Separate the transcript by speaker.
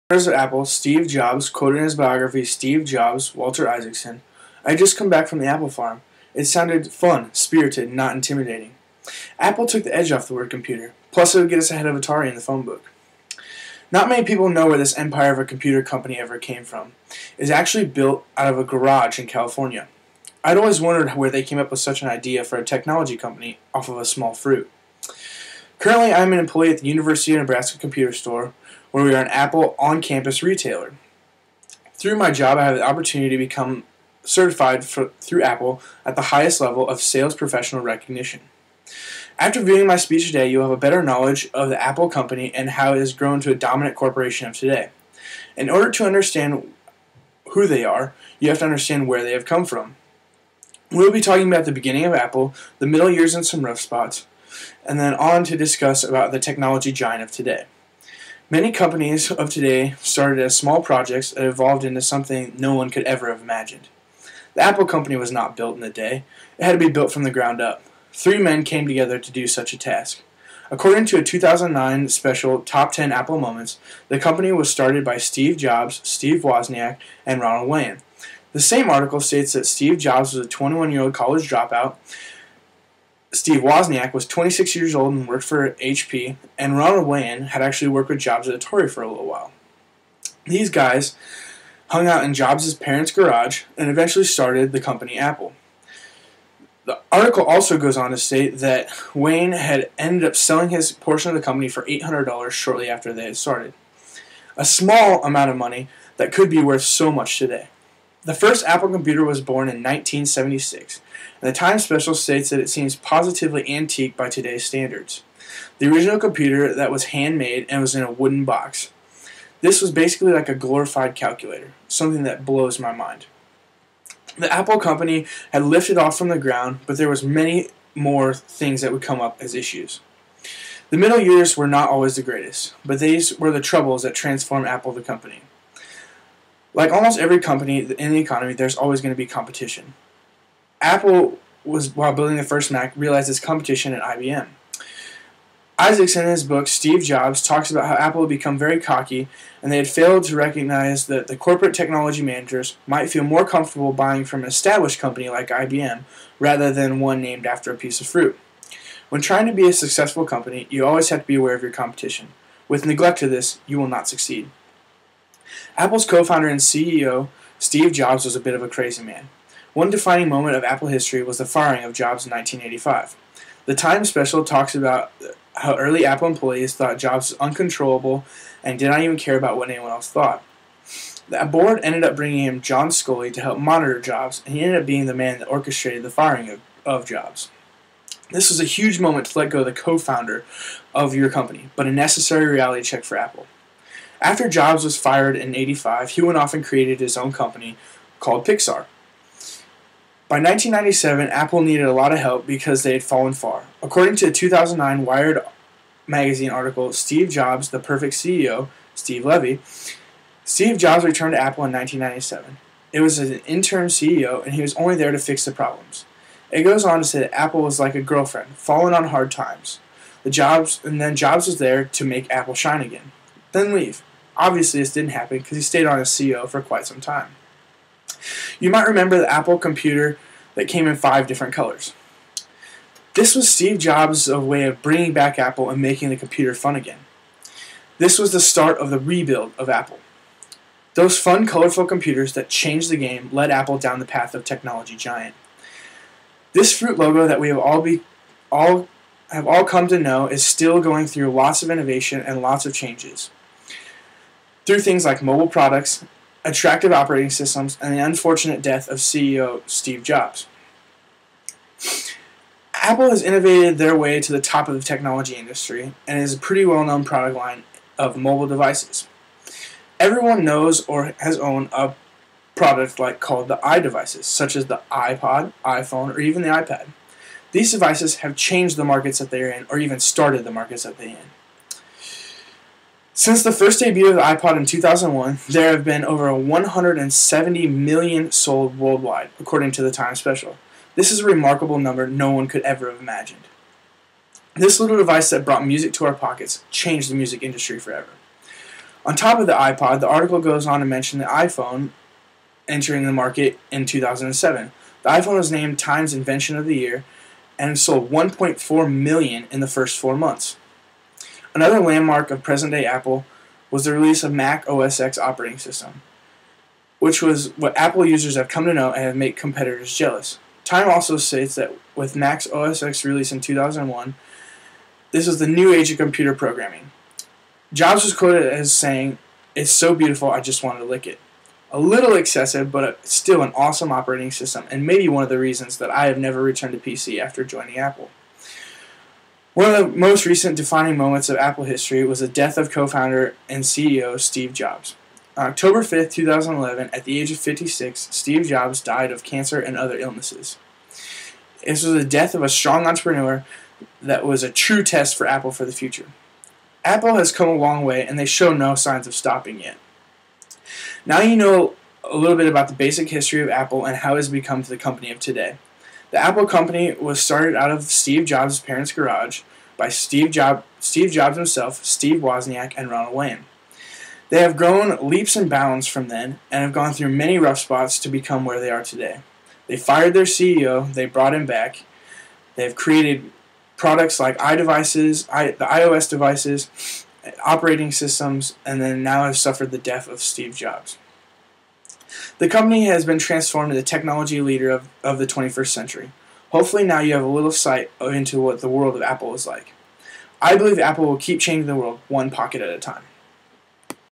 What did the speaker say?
Speaker 1: Founders of Apple, Steve Jobs, quoted in his biography, Steve Jobs, Walter Isaacson, "I had just come back from the Apple farm. It sounded fun, spirited, not intimidating." Apple took the edge off the word computer, plus it would get us ahead of Atari in the phone book. Not many people know where this empire of a computer company ever came from. It was actually built out of a garage in California. I'd always wondered where they came up with such an idea for a technology company off of a small fruit. Currently, I'm an employee at the University of Nebraska Computer Store, where we are an Apple on-campus retailer. Through my job, I have the opportunity to become certified through Apple at the highest level of sales professional recognition. After viewing my speech today, you will have a better knowledge of the Apple company and how it has grown to a dominant corporation of today. In order to understand who they are, you have to understand where they have come from. We will be talking about the beginning of Apple, the middle years and some rough spots, and then on to discuss about the technology giant of today. Many companies of today started as small projects that evolved into something no one could ever have imagined. The Apple company was not built in a day. It had to be built from the ground up. 3 men came together to do such a task. According to a 2009 special Top 10 Apple Moments, the company was started by Steve Jobs, Steve Wozniak, and Ronald Wayne. The same article states that Steve Jobs was a 21-year-old college dropout, Steve Wozniak was 26 years old and worked for HP, and Ronald Wayne had actually worked with Jobs at Atari for a little while. These guys hung out in Jobs' parents' garage and eventually started the company Apple. The article also goes on to state that Wayne had ended up selling his portion of the company for $800 shortly after they had started. A small amount of money that could be worth so much today. The first Apple computer was born in 1976, and the Times Special states that it seems positively antique by today's standards. The original computer that was handmade and was in a wooden box. This was basically like a glorified calculator, something that blows my mind. The Apple company had lifted off from the ground, but there was many more things that would come up as issues. The middle years were not always the greatest, but these were the troubles that transformed Apple the company. Like almost every company in the economy, there's always going to be competition. Apple while building the first Mac, realized its competition at IBM. Isaacson, in his book Steve Jobs, talks about how Apple had become very cocky, and they had failed to recognize that the corporate technology managers might feel more comfortable buying from an established company like IBM rather than one named after a piece of fruit. When trying to be a successful company, you always have to be aware of your competition. With neglect to this, you will not succeed. Apple's co-founder and CEO, Steve Jobs, was a bit of a crazy man. One defining moment of Apple history was the firing of Jobs in 1985. The Times special talks about how early Apple employees thought Jobs was uncontrollable and did not even care about what anyone else thought. The board ended up bringing him John Sculley to help monitor Jobs, and he ended up being the man that orchestrated the firing of Jobs. This was a huge moment to let go of the co-founder of your company, but a necessary reality check for Apple. After Jobs was fired in 1985, he went off and created his own company called Pixar. By 1997, Apple needed a lot of help because they had fallen far. According to a 2009 Wired magazine article, Steve Jobs, the perfect CEO, Steve Levy, Steve Jobs returned to Apple in 1997. It was as an interim CEO, and he was only there to fix the problems. It goes on to say that Apple was like a girlfriend, falling on hard times. Jobs was there to make Apple shine again, then leave. Obviously, this didn't happen because he stayed on as CEO for quite some time. You might remember the Apple computer that came in 5 different colors. This was Steve Jobs' way of bringing back Apple and making the computer fun again. This was the start of the rebuild of Apple. Those fun, colorful computers that changed the game led Apple down the path of technology giant. This fruit logo that we have all come to know is still going through lots of innovation and lots of changes. Through things like mobile products, attractive operating systems, and the unfortunate death of CEO Steve Jobs. Apple has innovated their way to the top of the technology industry and is a pretty well-known product line of mobile devices. Everyone knows or has owned a product called the iDevices, such as the iPod, iPhone, or even the iPad. These devices have changed the markets that they're in, or even started the markets that they're in. Since the first debut of the iPod in 2001, there have been over 170 million sold worldwide, according to the Times Special. This is a remarkable number no one could ever have imagined. This little device that brought music to our pockets changed the music industry forever. On top of the iPod, the article goes on to mention the iPhone entering the market in 2007. The iPhone was named Time's Invention of the Year and sold 1.4 million in the first 4 months. Another landmark of present-day Apple was the release of Mac OS X operating system, which was what Apple users have come to know and have made competitors jealous. Time also states that with Mac OS X released in 2001, this was the new age of computer programming. Jobs was quoted as saying, "It's so beautiful, I just wanted to lick it." A little excessive, but still an awesome operating system, and maybe one of the reasons that I have never returned to PC after joining Apple. One of the most recent defining moments of Apple history was the death of co-founder and CEO Steve Jobs. On October 5th, 2011, at the age of 56, Steve Jobs died of cancer and other illnesses. This was the death of a strong entrepreneur that was a true test for Apple for the future. Apple has come a long way, and they show no signs of stopping yet. Now you know a little bit about the basic history of Apple and how it has become to the company of today. The Apple company was started out of Steve Jobs' parents' garage by Steve Jobs himself, Steve Wozniak, and Ronald Wayne. They have grown leaps and bounds from then and have gone through many rough spots to become where they are today. They fired their CEO, they brought him back, they have created products like iDevices, the iOS devices, operating systems, and then now have suffered the death of Steve Jobs. The company has been transformed into the technology leader of the 21st century. Hopefully now you have a little sight into what the world of Apple is like. I believe Apple will keep changing the world one pocket at a time.